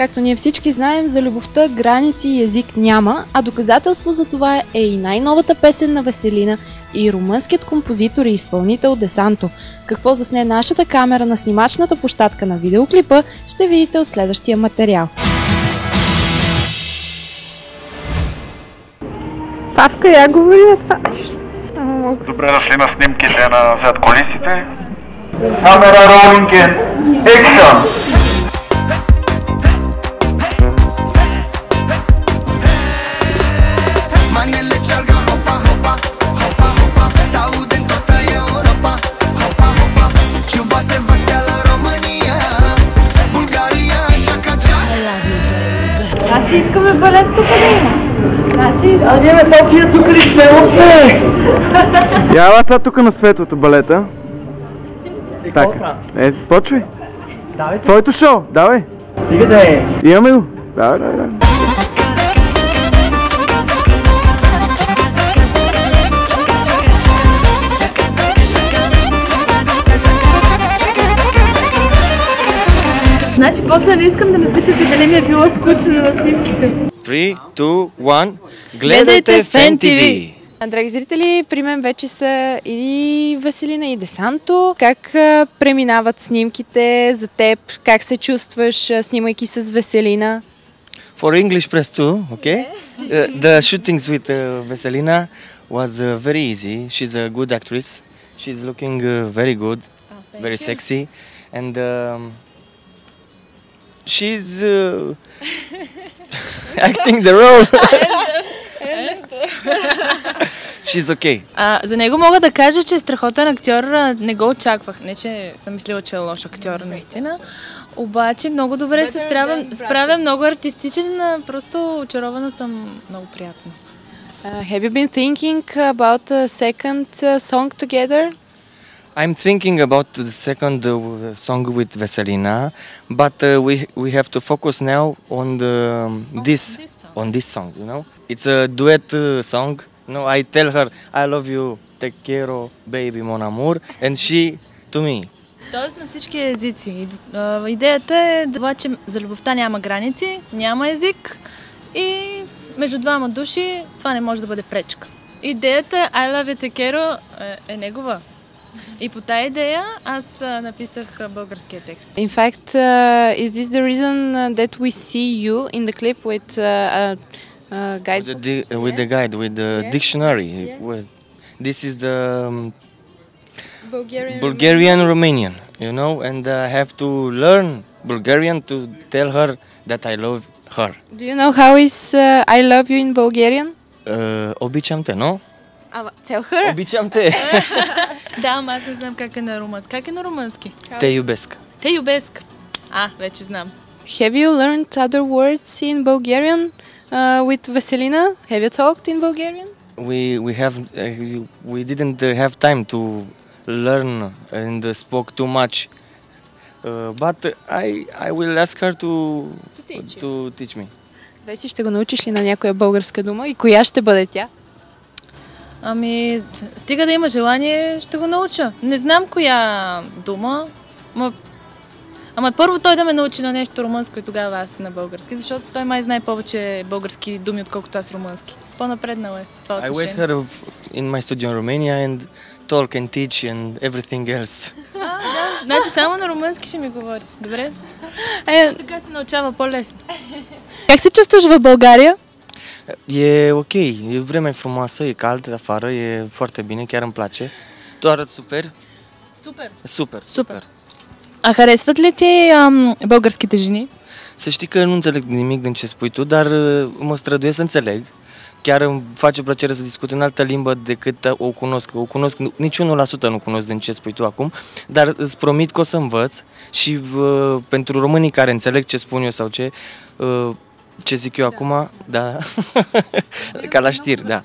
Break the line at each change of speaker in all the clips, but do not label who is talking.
Както ние всички знаем, за любовта граници и език няма, а доказателство за това е и най-новата песен на Веселина и румънският композитор и изпълнител Десанто. Какво засне нашата камера на снимачната площадка на видеоклипа, ще видите от следващия материал.
Павка, я говори на това.
Добре дошли на снимките на зад колисите. Камера ролинг and екшън!
Значи искаме балет тук да има.
А ние ме София тук ли сте осте? Яла сега тук на светлото балета. Така. Почвай. Твоето шоу, давай. Стига да е. Имаме го. Давай.
Значи после не искам да ме питате дали ми е било скучно на снимките.
3, 2, 1. Гледайте Фен ТВ!
Драги зрители, при мен вече са и Веселина, и Десанто. Как преминават снимките за теб? Как се чувстваш, снимайки с Веселина?
For English press too, okay? The shootings with Veselina was very easy. She's a good actress. She's looking very good, very sexy. And she's acting the role. She's okay.
За него мога да кажа, че е страхотен актьор. Не го очаквах. Не, че съм мислила, че е лош актьор, наистина. Обаче много добре се справя, много артистичен. Просто очарована съм, много приятно.
Have you been thinking about a second song together?
I'm thinking about the second song with Veselina, but we have to focus now on this song, you know? It's a duet song. No, I tell her I love you, take care of baby mon amour, and she to me.
Тоест на всички езици. Идеята е това, че за любовта няма граници, няма език и между двама души това не може да бъде пречка. Идеята I love you, take care е негова. И по тая идея аз написах българския текст.
In fact, is this the reason that we see you in the clip with a guide?
With the guide, with the dictionary. Yeah. This is the Bulgarian Romanian, you know, and I have to learn Bulgarian to tell her that I love her.
Do you know how is I love you in Bulgarian?
Обичам те, no?
Tell her?
Обичам те.
Да, ама аз не знам как е на румънски. Как е на румънски?
Те юбеск.
Те юбеск. Вече знам.
Have you learned other words in Bulgarian with Veselina? Have you talked in Bulgarian?
We didn't have time to learn and spoke too much. But I will ask her to teach me.
Веси, ще го научиш ли на някоя българска дума и коя ще бъде тя?
Ами, стига да има желание, ще го науча. Не знам коя дума, ама първо той да ме научи на нещо румънско и тогава аз на български, защото той май знае повече български думи, отколкото аз румънски. По-напреднал е това отношение.
I wait her in my studio in Romania and talk and teach and everything else.
Да. Значи само на румънски ще ми говори. Добре? Така се научава по-лесно.
Как се чувстваш в България?
E ok, vremea e frumoasă, e cald afară, e foarte bine, chiar îmi place. Tu arăți super? Super.
А харесват ли ти българските жени?
Să știi că nu înțeleg nimic din ce spui tu, dar mă străduiesc să înțeleg. Chiar îmi face plăcere să discut în altă limbă decât o cunosc. O cunosc, nici 1% nu cunosc din ce spui tu acum, dar îți promit că o să învăț și pentru românii care înțeleg ce spun eu sau ce zic eu acum, da, ca la știri, da.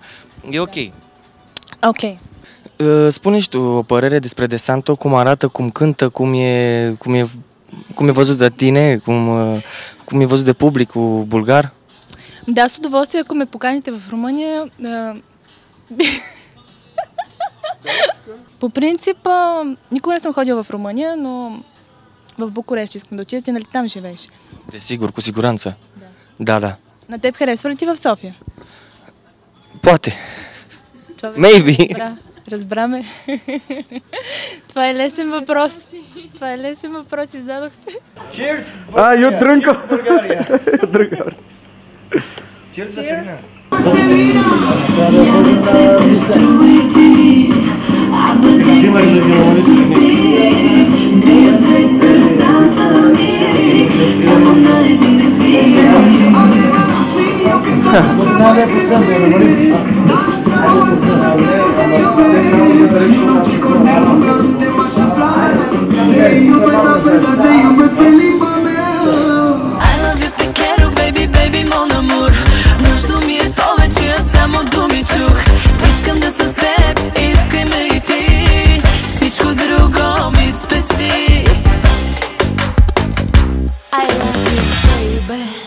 E ok.
Ok.
Spune și tu o părere despre Dесанто, cum arată, cum cântă, cum e văzut de tine, cum e văzut de publicul bulgar?
Да, с удоволствие, ако ме поканите в Румъния. По принцип, никога не съм ходила в Румъния, но В Букурещ искам да отида, ти нали там живееш?
Cu siguranță. Da.
На теб харесва ли ти в София?
Poate.
Maybe. Разбра ме. Това е лесен въпрос. Издадох се.
Cheers! You drink of Bulgaria. Cheers, Serena.
Нужно ми е повече, аз само думи чух. Искам да съм с теб, искай ме и ти. Всичко друго ми спести. I love you, baby.